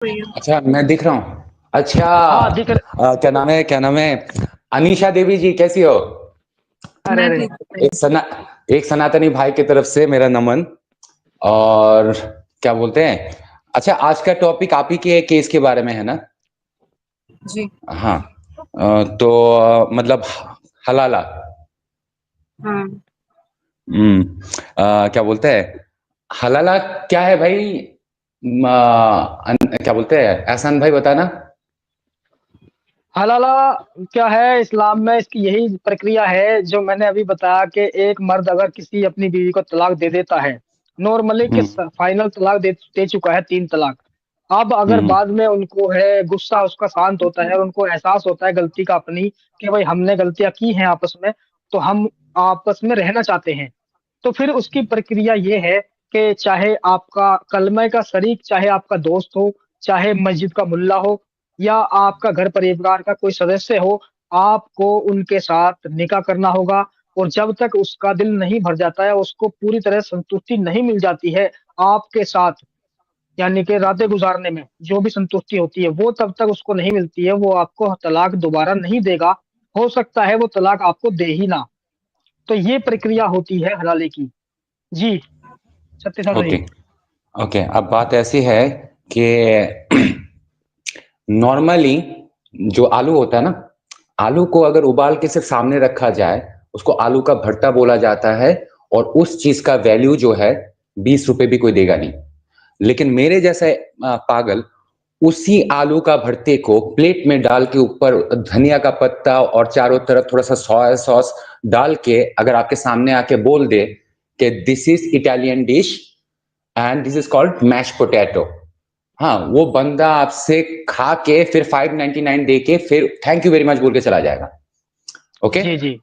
रही हूँ। अच्छा, मैं दिख रहा हूँ। अच्छा, हाँ दिख रहे। क्या नाम है? अनीशा देवी जी, कैसी हो? अरे मैं अरे। ठीक हूँ। एक सनातनी भाई की तरफ से मेरा नमन। और क्या बोलते हैं, अच्छा आज का टॉपिक आप ही के केस के बारे में है ना? जी। हाँ। तो मतलब हलाला। हाँ। क्या बोलते हैं, हलाला क्या है भाई? क्या बोलते हैं, एहसान भाई बताना। हलाला क्या है इस्लाम में? इसकी यही प्रक्रिया है जो मैंने अभी बताया कि एक मर्द अगर किसी अपनी बीवी को तलाक दे देता है, नॉर्मली कि हम्म फाइनल तलाक दे चुका है 3 तलाक। अब अगर हम्म बाद में उनको है गुस्सा उसका शांत होता है और उनको एहसास होता है गलती का अपनी, कि भाई हमने गलतियां की हैं आपस में, तो हम आपस में रहना चाहते हैं। तो फिर उसकी प्रक्रिया ये है कि चाहे आपका कलमे का शरीक, चाहे आपका दोस्त हो, चाहे मस्जिद का मुल्ला हो, या आपका घर परिवार का कोई सदस्य हो, आपको उनके साथ निकाह करना होगा। और जब तक उसका दिल नहीं भर जाता है, उसको पूरी तरह संतुष्टि नहीं मिल जाती है आपके साथ, यानी कि रातें गुजारने में जो भी संतुष्टि होती है, वो तब तक उसको नहीं मिलती है, वो आपको तलाक दोबारा नहीं देगा। हो सकता है वो तलाक आपको दे ही ना। तो ये प्रक्रिया होती है हलाले की। जी, सत्य साहब ओके जी। ओके, अब बात ऐसी है कि नॉर्मली जो आलू होता है ना, आलू को अगर उबाल के सिर्फ सामने रखा जाए, उसको आलू का भरता बोला जाता है। और उस चीज का वैल्यू जो है 20 रुपए भी कोई देगा नहीं। लेकिन मेरे जैसे पागल उसी आलू का भरते को प्लेट में डाल के ऊपर धनिया का पत्ता और चारों तरफ थोड़ा सा सोया सॉस डाल के अगर आपके सामने आके बोल दे कि this is Italian dish and this is called mash potato, हाँ, वो बंदा आपसे खा के फिर 599 दे के फिर थैंक यू वेरी मच बोल के चला जाएगा। ओके। जी जी।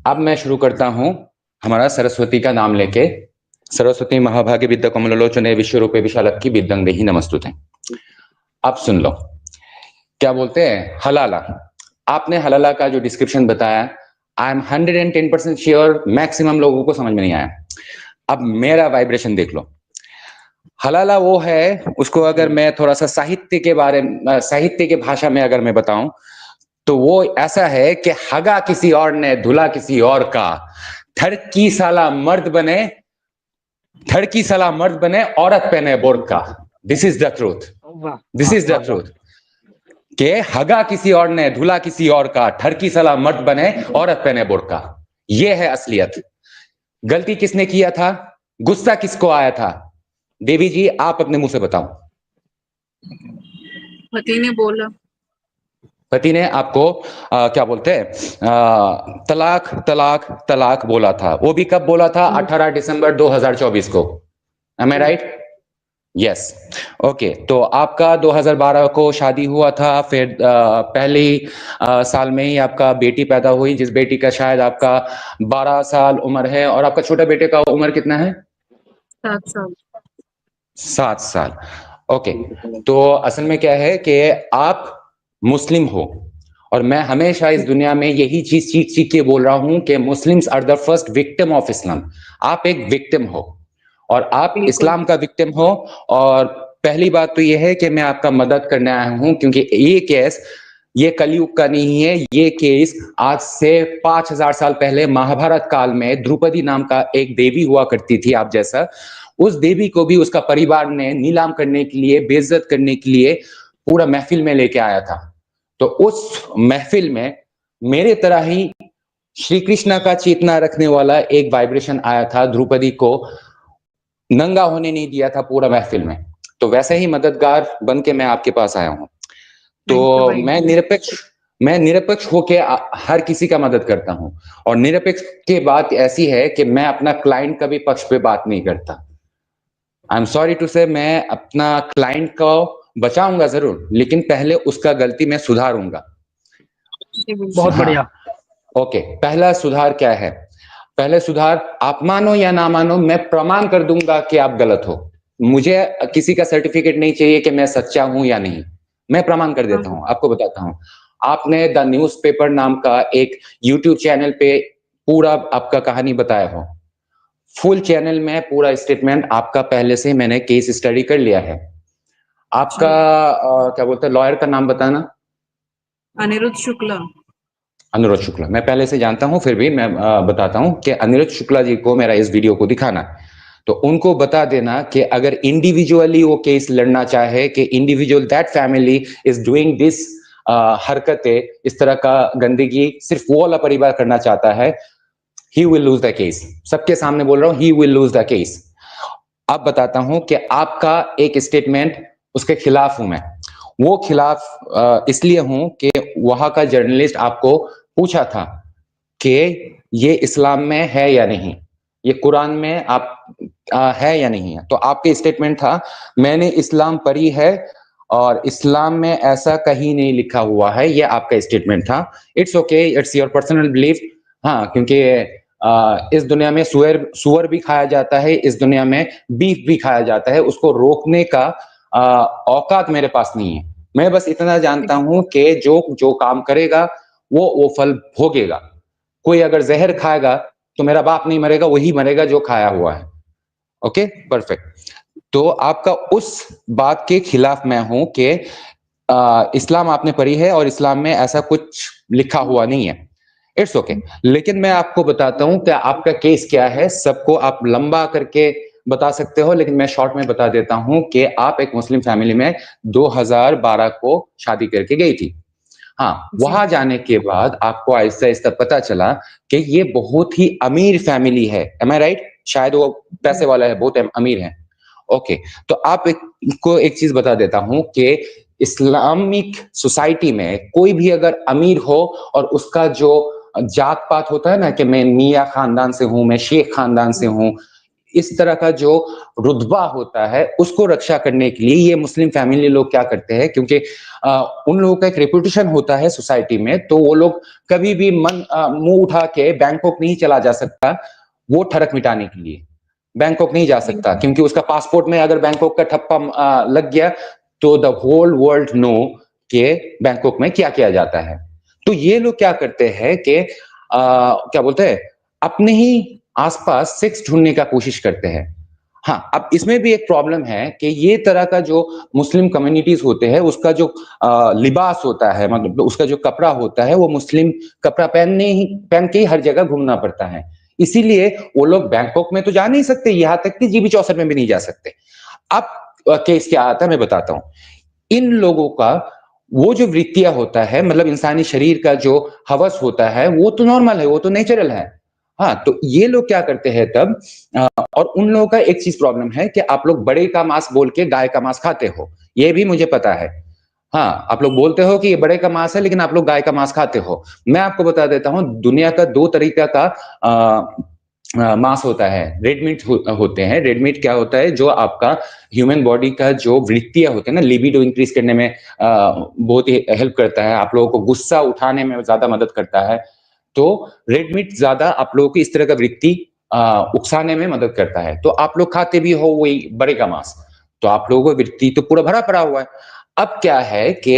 अब मैं शुरू करता हूं हमारा सरस्वती का नाम लेके। सरस्वती महाभागे विद्या कमलोचने विश्व रूपे विशालक्की विद्यं देहि नमस्तुते। अब सुन लो, क्या बोलते हैं हलाला। आपने हलाला का जो डिस्क्रिप्शन बताया, आई एम 110% श्योर मैक्सिमम लोगों को समझ में नहीं आया। अब मेरा वाइब्रेशन देख लो। हलाला वो है, उसको अगर मैं थोड़ा सा साहित्य के बारे में, साहित्य के भाषा में अगर मैं बताऊं, तो वो ऐसा है कि हगा किसी और ने धुला किसी और का, ठड़की साला मर्द बने, ठड़की साला मर्द बने औरत पहने बोरका। This is the truth. वाह दिस वाह इज द वाह वाह। ट्रूथ के हगा किसी और ने धुला किसी और का, ठड़की साला मर्द बने औरत पहने बोरका। ये है असलियत। गलती किसने किया था, गुस्सा किसको आया था? देवी जी आप अपने मुंह से बताओ। पति ने बोला। पति ने आपको क्या बोलते हैं, तलाक तलाक तलाक बोला था। वो भी कब बोला था? 18 दिसंबर 2024 को। M I right? Yes. Okay, तो आपका 2012 को शादी हुआ था, फिर पहली साल में ही आपका बेटी पैदा हुई, जिस बेटी का शायद आपका 12 साल उम्र है। और आपका छोटे बेटे का उम्र कितना है? 7 साल। 7 साल। ओके, तो असल में क्या है कि आप मुस्लिम हो, और मैं हमेशा इस दुनिया में यही चीज सीख सीख के बोल रहा हूं कि Muslims are the first victim of Islam. आप एक विक्टिम हो और आप बिल्कुल। इस्लाम का विक्टिम हो। और पहली बात तो यह है कि मैं आपका मदद करने आया हूं, क्योंकि ये केस ये कलयुग का नहीं है। ये केस आज से 5000 साल पहले महाभारत काल में द्रौपदी नाम का एक देवी हुआ करती थी आप जैसा, उस देवी को भी उसका परिवार ने नीलाम करने के लिए, बेइज्जत करने के लिए पूरा महफिल में लेके आया था। तो उस महफिल में मेरे तरह ही श्री कृष्ण का चेतना रखने वाला एक वाइब्रेशन आया था, द्रौपदी को नंगा होने नहीं दिया था पूरा महफिल में। तो वैसे ही मददगार बन के मैं आपके पास आया हूं। थैंक यू तो भाई। मैं निरपेक्ष होके हर किसी का मदद करता हूं। और निरपेक्ष की बात ऐसी है कि मैं अपना क्लाइंट का भी पक्ष पे बात नहीं करता। आई एम सॉरी टू से, मैं अपना क्लाइंट को बचाऊंगा जरूर, लेकिन पहले उसका गलती मैं सुधारूंगा। जी बहुत बिल्कुल। हाँ। बढ़िया। ओके, पहला सुधार क्या है? पहले सुधार, आप मानो या ना मानो, मैं प्रमाण कर दूंगा कि आप गलत हो। मुझे किसी का सर्टिफिकेट नहीं चाहिए कि मैं सच्चा हूं या नहीं। मैं प्रमाण कर हाँ। देता हूं, आपको बताता हूं। आपने द न्यूज़पेपर नाम का एक यूट्यूब चैनल पे पूरा आपका कहानी बताया हो, फुल चैनल में पूरा स्टेटमेंट आपका पहले से मैंने केस स्टडी कर लिया है। आपका क्या बोलते हैं लॉयर का नाम बताना? अनिरुद्ध शुक्ला। अनुरोध शुक्ला, मैं पहले से जानता हूं, फिर भी मैं बताता हूं कि अनिरुद्ध शुक्ला जी को मेरा इस वीडियो को दिखाना, तो उनको बता देना कि अगर इंडिविजुअली वो केस लड़ना चाहे कि individual that family is doing this हरकतें, इस तरह का गंदगी सिर्फ वो वाला परिवार करना चाहता है, he will lose the case. सबके सामने बोल रहा हूं, he will lose the case. अब बताता हूं कि आपका एक स्टेटमेंट उसके खिलाफ हूं मैं। वो खिलाफ इसलिए हूं कि वहां का जर्नलिस्ट आपको पूछा था कि ये इस्लाम में है या नहीं, ये कुरान में आप है या नहीं है। तो आपके स्टेटमेंट था मैंने इस्लाम पढ़ी है और इस्लाम में ऐसा कहीं नहीं लिखा हुआ है, ये आपका स्टेटमेंट था। It's okay, it's your personal belief. हाँ, क्योंकि इस दुनिया में सुअर भी खाया जाता है, इस दुनिया में बीफ भी खाया जाता है, उसको रोकने का औकात मेरे पास नहीं है। मैं बस इतना जानता हूं कि जो जो काम करेगा वो फल भोगेगा। कोई अगर जहर खाएगा तो मेरा बाप नहीं मरेगा, वही मरेगा जो खाया हुआ है। Okay, perfect. तो आपका उस बात के खिलाफ मैं हूं कि इस्लाम आपने पढ़ी है और इस्लाम में ऐसा कुछ लिखा हुआ नहीं है। इट्स ओके, लेकिन मैं आपको बताता हूं कि आपका केस क्या है। सबको आप लंबा करके बता सकते हो, लेकिन मैं शॉर्ट में बता देता हूं कि आप एक मुस्लिम फैमिली में 2012 को शादी करके गई थी। हाँ, वहां जाने के बाद आपको आहिस्ता आहिस्ता पता चला कि ये बहुत ही अमीर फैमिली है। M I right? शायद वो पैसे वाला है, बहुत अमीर है। ओके, तो आप को एक चीज बता देता हूं कि इस्लामिक सोसाइटी में कोई भी अगर अमीर हो और उसका जो जात पात होता है ना कि मैं मियाँ खानदान से हूं, मैं शेख खानदान से हूं, इस तरह का जो रुतबा होता है उसको रक्षा करने के लिए ये मुस्लिम फैमिली लोग क्या करते हैं, क्योंकि उन लोगों का एक रेपुटेशन होता है सोसाइटी में, तो वो लोग कभी भी मुंह उठा के बैंकॉक नहीं चला जा सकता वो ठरक मिटाने के लिए। बैंकॉक नहीं जा सकता क्योंकि उसका पासपोर्ट में अगर बैंकॉक का ठप्पा लग गया तो द होल वर्ल्ड नो कि बैंकॉक में क्या किया जाता है। तो ये लोग क्या करते हैं कि क्या बोलते हैं, अपने ही आसपास सेक्स ढूंढने का कोशिश करते हैं। हाँ, अब इसमें भी एक प्रॉब्लम है कि ये तरह का जो मुस्लिम कम्युनिटीज होते हैं उसका जो लिबास होता है, मतलब उसका जो कपड़ा होता है वो मुस्लिम कपड़ा पहन के ही हर जगह घूमना पड़ता है। इसीलिए वो लोग बैंकॉक में तो जा नहीं सकते, यहाँ तक कि जीबी चौसठ में भी नहीं जा सकते। अब केस क्या आता है मैं बताता हूं। इन लोगों का वो जो वृत्तियां होता है, मतलब इंसानी शरीर का जो हवस होता है, वो तो नॉर्मल है, वो तो नेचुरल है। हाँ, तो ये लोग क्या करते हैं तब, और उन लोगों का एक चीज प्रॉब्लम है कि आप लोग बड़े का मांस बोल के गाय का मांस खाते हो, ये भी मुझे पता है। हाँ, आप लोग बोलते हो कि ये बड़े का मांस है, लेकिन आप लोग गाय का मांस खाते हो। मैं आपको बता देता हूं, दुनिया का दो तरीका का मांस होता है। रेड मीट होते हैं। रेड मीट क्या होता है, जो आपका ह्यूमन बॉडी का जो वृत्तियां होते हैं ना, लिबिडो इंक्रीज करने में बहुत ही हेल्प करता है, आप लोगों को गुस्सा उठाने में ज्यादा मदद करता है। तो रेड मीट ज्यादा आप लोगों की इस तरह का वृत्ति उकसाने में मदद करता है। तो आप लोग खाते भी हो वही बड़े का मांस, तो आप लोगों को वृत्ति तो पूरा भरा पड़ा हुआ है। अब क्या है कि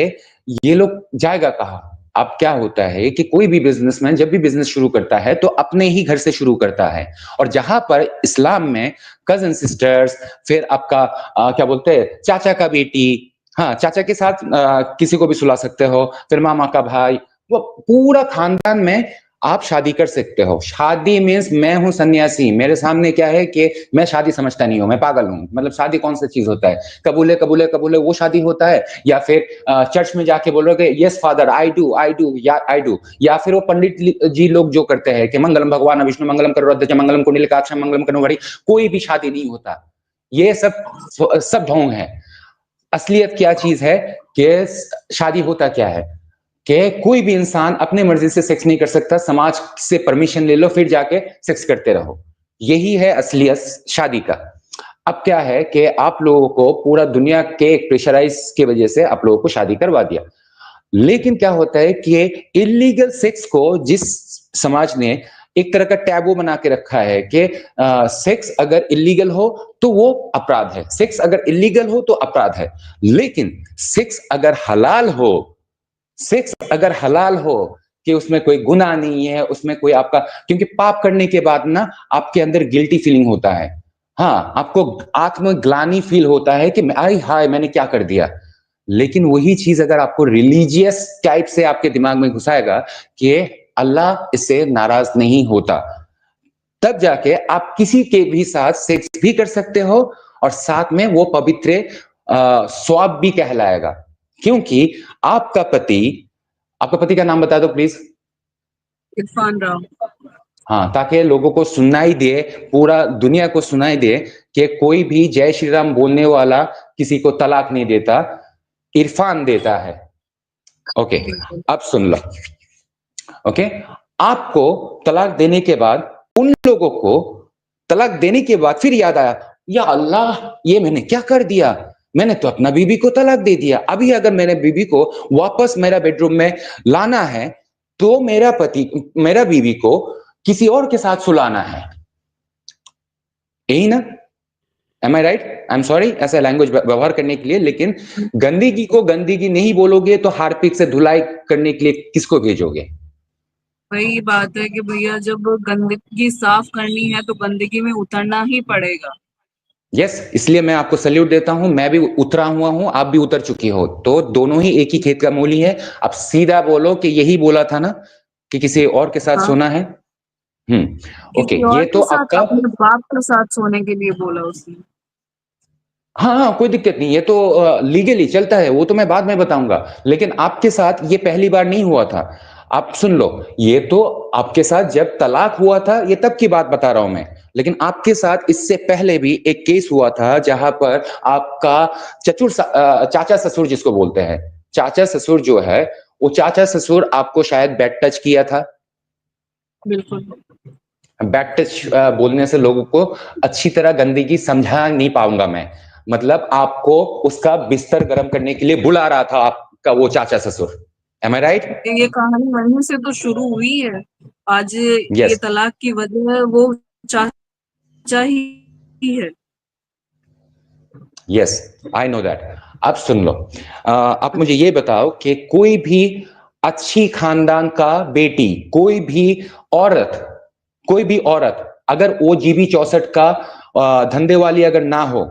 ये लोग जाएगा कहाँ? अब क्या होता है कि कोई भी बिजनेसमैन जब भी बिजनेस शुरू करता है तो अपने ही घर से शुरू करता है, और जहां पर इस्लाम में कजन सिस्टर्स, फिर आपका क्या बोलते हैं चाचा का बेटी, हाँ चाचा के साथ किसी को भी सुला सकते हो, फिर मामा का भाई, वो पूरा खानदान में आप शादी कर सकते हो। शादी मीन्स मैं हूं सन्यासी, मेरे सामने क्या है कि मैं शादी समझता नहीं हूं, मैं पागल हूं। मतलब शादी कौन सा चीज होता है? कबूले कबूले कबूले वो शादी होता है, या फिर चर्च में जाके बोलोगे यस फादर आई डू या आई डू, या फिर वो पंडित जी लोग जो करते हैं कि मंगलम भगवान विष्णु मंगलम करोड़ध्वज मंगलम कुंडलिकाक्षम मंगलम करुणावरी, कोई भी शादी नहीं होता। ये सब ढोंग है। असलियत क्या चीज है कि शादी होता क्या है कि कोई भी इंसान अपने मर्जी से सेक्स नहीं कर सकता, समाज से परमिशन ले लो फिर जाके सेक्स करते रहो। यही है असलियत शादी का। अब क्या है कि आप लोगों को पूरा दुनिया के प्रेशराइज की वजह से आप लोगों को शादी करवा दिया, लेकिन क्या होता है कि इलीगल सेक्स को जिस समाज ने एक तरह का टैबू बना के रखा है कि सेक्स अगर इलीगल हो तो वो अपराध है, सेक्स अगर इलीगल हो तो अपराध है। लेकिन सेक्स अगर हलाल हो, सेक्स अगर हलाल हो कि उसमें कोई गुनाह नहीं है, उसमें कोई आपका, क्योंकि पाप करने के बाद ना आपके अंदर गिल्टी फीलिंग होता है। हाँ, आपको आत्मग्लानि फील होता है कि अरे हाय मैंने क्या कर दिया। लेकिन वही चीज अगर आपको रिलीजियस टाइप से आपके दिमाग में घुसाएगा कि अल्लाह इससे नाराज नहीं होता, तब जाके आप किसी के भी साथ सेक्स भी कर सकते हो और साथ में वो पवित्र स्वाब भी कहलाएगा। क्योंकि आपका पति का नाम बता दो प्लीज। इरफान राव। हाँ, ताकि लोगों को सुनाई दे, पूरा दुनिया को सुनाई दे कि कोई भी जय श्री राम बोलने वाला किसी को तलाक नहीं देता, इरफान देता है। ओके, अब सुन लो। ओके, आपको तलाक देने के बाद उन लोगों को तलाक देने के बाद फिर याद आया, या अल्लाह ये मैंने क्या कर दिया, मैंने तो अपना बीबी को तलाक दे दिया। अभी अगर मेरे बीबी को वापस मेरा बेडरूम में लाना है तो मेरा बीबी को किसी और के साथ सुलाना है, यही ना? Am I right? I am sorry ऐसा लैंग्वेज व्यवहार करने के लिए, लेकिन गंदगी को गंदगी नहीं बोलोगे तो हार्पिक से धुलाई करने के लिए किसको भेजोगे? वही बात है कि भैया जब गंदगी साफ करनी है तो गंदगी में उतरना ही पड़ेगा। यस, इसलिए मैं आपको सल्यूट देता हूं। मैं भी उतरा हुआ हूं, आप भी उतर चुकी हो, तो दोनों ही एक ही खेत का मूली है। अब सीधा बोलो कि यही बोला था ना कि किसी और के साथ हाँ, सोना है। ओके, किसी और ये के तो साथ, आपका, अपने बाप के साथ सोने के लिए बोला उसने। हाँ हाँ कोई दिक्कत नहीं, ये तो लीगली चलता है, वो तो मैं बाद में बताऊंगा। लेकिन आपके साथ ये पहली बार नहीं हुआ था। आप सुन लो, ये तो आपके साथ जब तलाक हुआ था ये तब की बात बता रहा हूं मैं। लेकिन आपके साथ इससे पहले भी एक केस हुआ था जहां पर आपका चाचा ससुर जिसको बोलते हैं, चाचा ससुर जो है, वो चाचा ससुर आपको शायद बैड टच किया था। बिल्कुल। बैड टच बोलने से लोगों को अच्छी तरह गंदगी समझा नहीं पाऊंगा मैं। मतलब आपको उसका बिस्तर गर्म करने के लिए बुला रहा था आपका वो चाचा ससुर। M I right? ये कहानी वहीं से तो शुरू हुई है। आज ये यस तलाक की वजह वो चाचा ही है। Yes, I know that. अब सुन लो, आप मुझे ये बताओ कि कोई भी अच्छी खानदान का बेटी, कोई भी औरत अगर वो जीबी 64 का धंधे वाली अगर ना हो,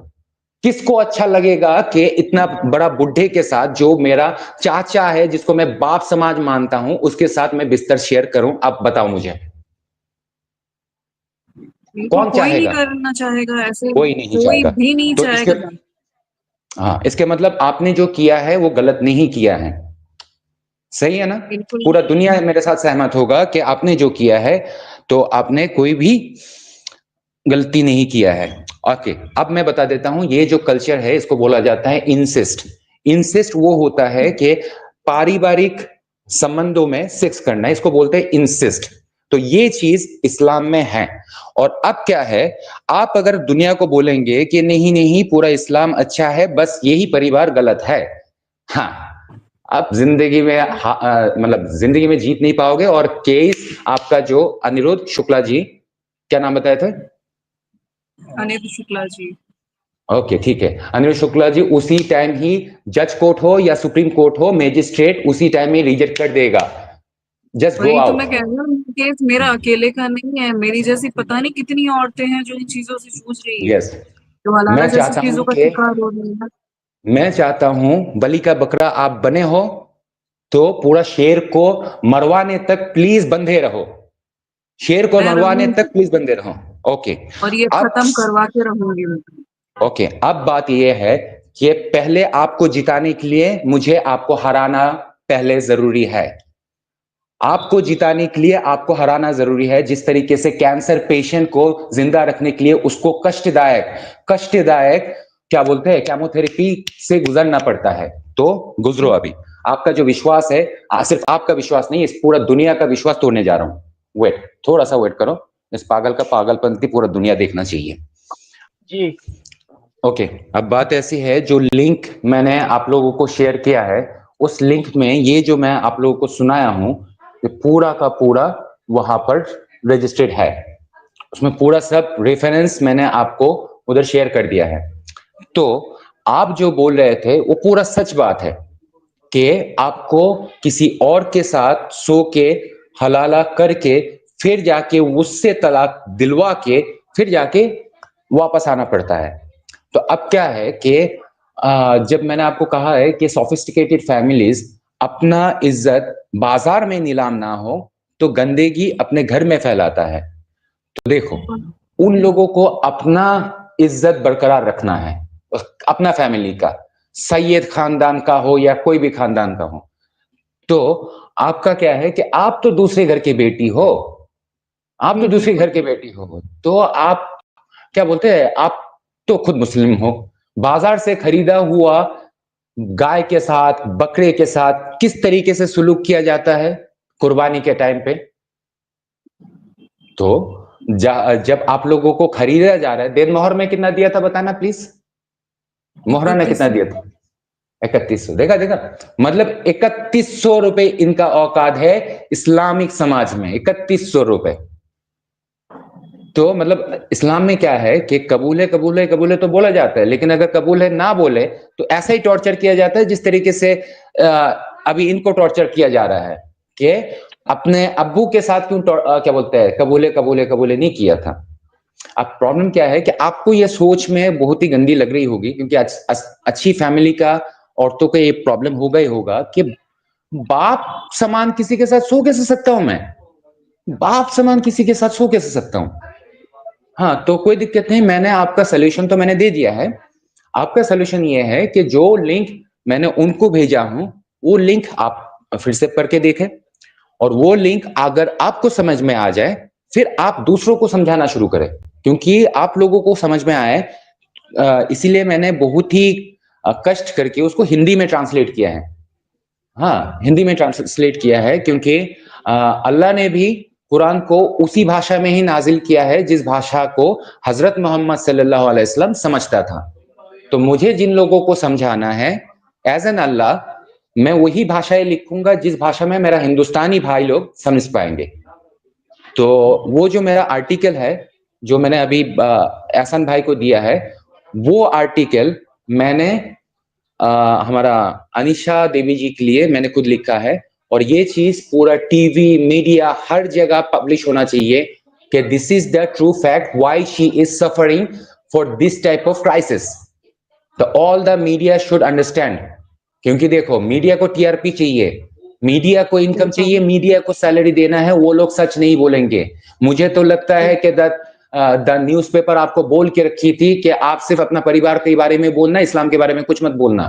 किसको अच्छा लगेगा कि इतना बड़ा बुढ़े के साथ, जो मेरा चाचा है जिसको मैं बाप समाज मानता हूं, उसके साथ मैं बिस्तर शेयर करूं? आप बताओ मुझे, बिल्कुल, कौन कोई नहीं चाहेगा? करना चाहेगा ऐसे। कोई नहीं कोई चाहेगा। भी नहीं तो इसके, चाहेगा। हाँ, इसके मतलब आपने जो किया है वो गलत नहीं किया है, सही है ना? बिल्कुल। पूरा दुनिया मेरे साथ सहमत होगा कि आपने जो किया है तो आपने कोई भी गलती नहीं किया है। ओके, अब मैं बता देता हूं, ये जो कल्चर है इसको बोला जाता है इंसेस्ट। इंसेस्ट वो होता है कि पारिवारिक संबंधों में सेक्स करना, इसको बोलते हैं इंसेस्ट। तो ये चीज इस्लाम में है। और अब क्या है, आप अगर दुनिया को बोलेंगे कि नहीं नहीं पूरा इस्लाम अच्छा है, बस यही परिवार गलत है, हाँ, आप जिंदगी में मतलब जिंदगी में जीत नहीं पाओगे। और केस आपका जो अनिरुद्ध शुक्ला जी, क्या नाम बताया था? अनिरुद्ध शुक्ला जी। ओके ठीक है, अनिरुद्ध शुक्ला जी उसी टाइम ही जज कोर्ट हो या सुप्रीम कोर्ट हो, मैजिस्ट्रेट उसी टाइम में रिजेक्ट कर देगा। जस्ट गो वही तो आउट। मैं कह रही हूँ, केस मेरा अकेले का नहीं है, मेरी जैसी पता नहीं कितनी औरतें हैं जो इन चीजों से जूझ रही हैं, यस, जो हलाला मैं जैसी चाहता हूं चीजों का कि शिकार हो रही है। मैं चाहता हूं बलि का बकरा आप बने हो तो पूरा शेर को मरवाने तक प्लीज बंधे रहो, शेर को मैं मरवाने रहूंगी तक प्लीज बंधे रहो। ओके, और ये अब खत्म करवा के रहूंगी मैं। ओके, अब बात यह है कि पहले आपको जिताने के लिए मुझे आपको हराना पहले जरूरी है। आपको जिताने के लिए आपको हराना जरूरी है। जिस तरीके से कैंसर पेशेंट को जिंदा रखने के लिए उसको कष्टदायक क्या बोलते हैं, केमोथेरेपी से गुजरना पड़ता है, तो गुजरो। अभी आपका जो विश्वास है, सिर्फ आपका विश्वास नहीं, इस पूरा दुनिया का विश्वास तोड़ने जा रहा हूं। वेट, थोड़ा सा वेट करो, इस पागल का पागलपंती पूरा दुनिया देखना चाहिए। जी। ओके, अब बात ऐसी है, जो लिंक मैंने आप लोगों को शेयर किया है, उस लिंक में ये जो मैं आप लोगों को सुनाया हूं, ये पूरा का पूरा वहां पर रजिस्टर्ड है। उसमें पूरा सब रेफरेंस मैंने आपको उधर शेयर कर दिया है। तो आप जो बोल रहे थे वो पूरा सच बात है कि आपको किसी और के साथ सो के हलाला करके फिर जाके उससे तलाक दिलवा के फिर जाके वापस आना पड़ता है। तो अब क्या है कि जब मैंने आपको कहा है कि सोफिस्टिकेटेड फैमिलीज अपना इज्जत बाजार में नीलाम ना हो तो गंदगी अपने घर में फैलाता है। तो देखो, उन लोगों को अपना इज्जत बरकरार रखना है, अपना फैमिली का, सैयद खानदान का हो या कोई भी खानदान का हो। तो आपका क्या है कि आप तो दूसरे घर की बेटी हो, आप तो दूसरे घर की बेटी हो, तो आप क्या बोलते हैं, आप तो खुद मुस्लिम हो। बाजार से खरीदा हुआ गाय के साथ, बकरे के साथ किस तरीके से सुलूक किया जाता है कुर्बानी के टाइम पे। तो जब आप लोगों को खरीदा जा रहा है, देर मोहर में कितना दिया था बताना प्लीज, मोहरा ने कितना दिया था? 3100। देखा देखा, मतलब 3100 रुपए इनका औकात है इस्लामिक समाज में, 3100 रुपए। तो मतलब इस्लाम में क्या है कि कबूल है कबूल है कबूल है तो बोला जाता है, लेकिन अगर कबूल है ना बोले तो ऐसा ही टॉर्चर किया जाता है जिस तरीके से अभी इनको टॉर्चर किया जा रहा है कि अपने अब्बू के साथ क्यों क्या बोलते हैं, कबूले कबूले कबूले नहीं किया था। अब प्रॉब्लम क्या है कि आपको ये सोच में बहुत ही गंदी लग रही होगी, क्योंकि अच्छी फैमिली का औरतों को ये प्रॉब्लम होगा ही होगा कि बाप समान किसी के साथ सो कैसे सकता हूं मैं, बाप समान किसी के साथ सो कैसे सकता हूं। हाँ, तो कोई दिक्कत नहीं, मैंने आपका सोल्यूशन तो मैंने दे दिया है। आपका सोल्यूशन ये है कि जो लिंक मैंने उनको भेजा हूं वो लिंक आप फिर से पढ़ के देखें, और वो लिंक अगर आपको समझ में आ जाए फिर आप दूसरों को समझाना शुरू करें, क्योंकि आप लोगों को समझ में आए, इसीलिए मैंने बहुत ही कष्ट करके उसको हिंदी में ट्रांसलेट किया है। हाँ, हिंदी में ट्रांसलेट किया है, क्योंकि अल्लाह ने भी कुरान को उसी भाषा में ही नाजिल किया है जिस भाषा को हजरत मोहम्मद सल्लल्लाहु अलैहि वसल्लम समझता था। तो मुझे जिन लोगों को समझाना है एज एन अल्लाह, मैं वही भाषाएं लिखूंगा जिस भाषा में मेरा हिंदुस्तानी भाई लोग समझ पाएंगे। तो वो जो मेरा आर्टिकल है जो मैंने अभी एहसान भाई को दिया है, वो आर्टिकल मैंने हमारा अनीशा देवी जी के लिए मैंने खुद लिखा है, और ये चीज पूरा टीवी मीडिया हर जगह पब्लिश होना चाहिए कि this is the true fact why she is suffering for this type of crisis. तो all the media should understand, क्योंकि देखो मीडिया को टीआरपी चाहिए, मीडिया को इनकम चाहिए, मीडिया को सैलरी देना है, वो लोग सच नहीं बोलेंगे। मुझे तो लगता है कि द न्यूज़पेपर आपको बोल के रखी थी कि आप सिर्फ अपना परिवार के बारे में बोलना, इस्लाम के बारे में कुछ मत बोलना।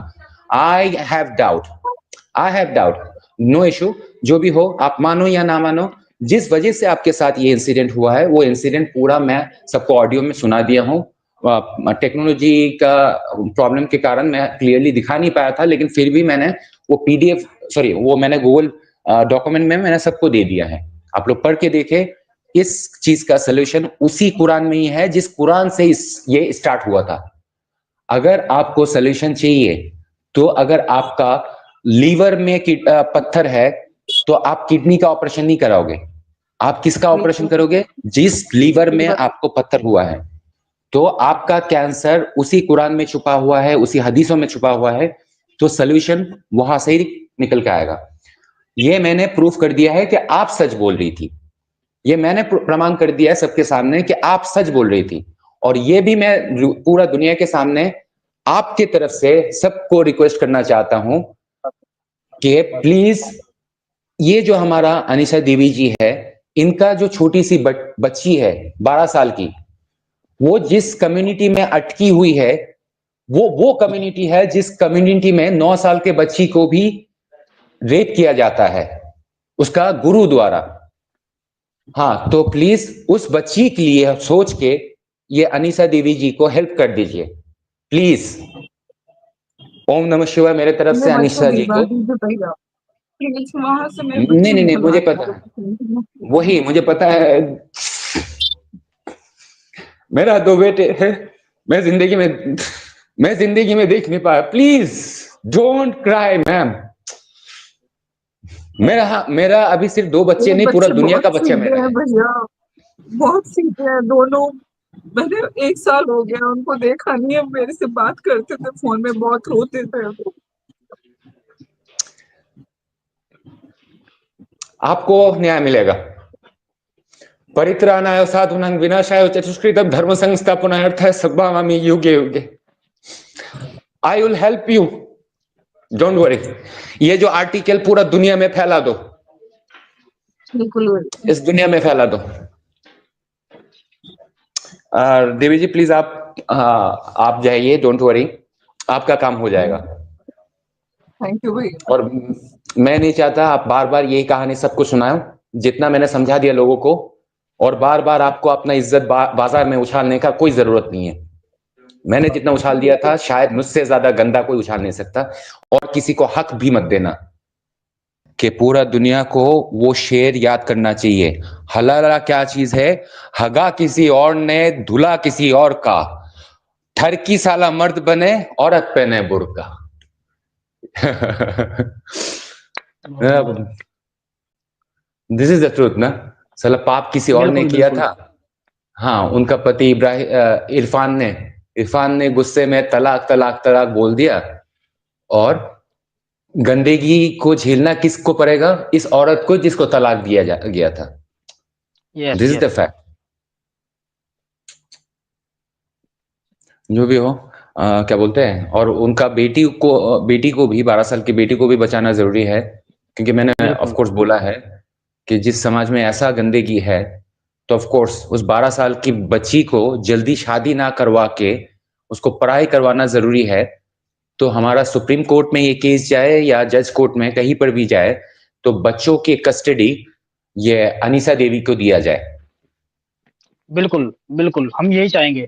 I have doubt, no issue, जो भी हो आप मानो या ना मानो, जिस वजह से आपके साथ ये इंसिडेंट हुआ है वो इंसिडेंट पूरा मैं सबको ऑडियो में सुना दिया हूँ। टेक्नोलॉजी का प्रॉब्लम के कारण मैं क्लियरली दिखा नहीं पाया था, लेकिन फिर भी मैंने वो पीडीएफ वो मैंने गूगल डॉक्यूमेंट में मैंने सबको दे दिया है, आप लोग पढ़ के देखे। इस चीज का सोल्यूशन उसी कुरान में ही है जिस कुरान से ये स्टार्ट हुआ था। अगर आपको सोल्यूशन चाहिए तो अगर आपका लीवर में पत्थर है तो आप किडनी का ऑपरेशन नहीं कराओगे, आप किसका ऑपरेशन करोगे? जिस लीवर में आपको पत्थर हुआ है। तो आपका कैंसर उसी कुरान में छुपा हुआ है, उसी हदीसों में छुपा हुआ है, तो सोल्यूशन वहां से ही निकल के आएगा। ये मैंने प्रूफ कर दिया है कि आप सच बोल रही थी, ये मैंने प्रमाण कर दिया है सबके सामने कि आप सच बोल रही थी, और ये भी मैं पूरा दुनिया के सामने आपके तरफ से सबको रिक्वेस्ट करना चाहता हूं कि प्लीज ये जो हमारा अनीशा देवी जी है, इनका जो छोटी सी बच्ची है 12 साल की, वो जिस कम्युनिटी में अटकी हुई है वो कम्युनिटी है जिस कम्युनिटी में 9 साल के बच्ची को भी रेप किया जाता है उसका गुरु द्वारा। हाँ, तो प्लीज उस बच्ची के लिए सोच के ये अनीशा देवी जी को हेल्प कर दीजिए प्लीज। ओम नमः शिवाय मेरे तरफ से अनीशा जी को। वहां से मेरे नहीं नहीं नहीं, मुझे पता है, वही मुझे पता है, मेरा 2 बेटे हैं, मैं जिंदगी में देख नहीं पाया। Please don't cry ma'am. मेरा अभी सिर्फ 2 बच्चे नहीं, पूरा दुनिया का बच्चा मेरा है भैया, बहुत सीधे हैं दोनों। मैंने 1 साल हो गया उनको देखा नहीं है, मेरे से बात करते थे फोन में, बहुत रोते थे वो। आपको न्याय मिलेगा, परित्राणाय साधूनां विनाशाय चतुष्कृतं धर्म संस्थापनार्थाय संभवामि युगे युगे। I will help you, don't worry. ये जो आर्टिकल पूरा दुनिया में फैला दो, बिल्कुल। इस दुनिया में फैला दो। देवी जी प्लीज आप जाइए, डोंट वरी, आपका काम हो जाएगा। थैंक यू भैया। और मैं नहीं चाहता आप बार बार यही कहानी सबको सुनाओ, जितना मैंने समझा दिया लोगों को, और बार बार आपको अपना इज्जत बाजार में उछालने का कोई जरूरत नहीं है। मैंने जितना उछाल दिया था शायद मुझसे ज्यादा गंदा कोई उछाल नहीं सकता। और किसी को हक भी मत देना कि पूरा दुनिया को वो शेर याद करना चाहिए, हलाला क्या चीज है, हगा किसी और ने, धुला किसी और का, ठरकी साला मर्द बने, औरत पहने बुर्का। दिस इज द ट्रूथ ना। साला पाप किसी और ने किया था। हाँ, उनका पति इरफान ने गुस्से में तलाक तलाक तलाक बोल दिया, और गंदगी को झेलना किसको पड़ेगा? इस औरत को जिसको तलाक दिया गया था। This is the fact. जो भी हो, क्या बोलते हैं, और उनका बेटी को भी 12 साल की बेटी को भी बचाना जरूरी है, क्योंकि मैंने ऑफ कोर्स बोला है कि जिस समाज में ऐसा गंदगी है, तो ऑफ कोर्स उस 12 साल की बच्ची को जल्दी शादी ना करवा के उसको पढ़ाई करवाना जरूरी है। तो हमारा सुप्रीम कोर्ट में ये केस जाए या जज कोर्ट में कहीं पर भी जाए, तो बच्चों की कस्टडी ये अनीसा देवी को दिया जाए। बिल्कुल बिल्कुल, हम यही चाहेंगे।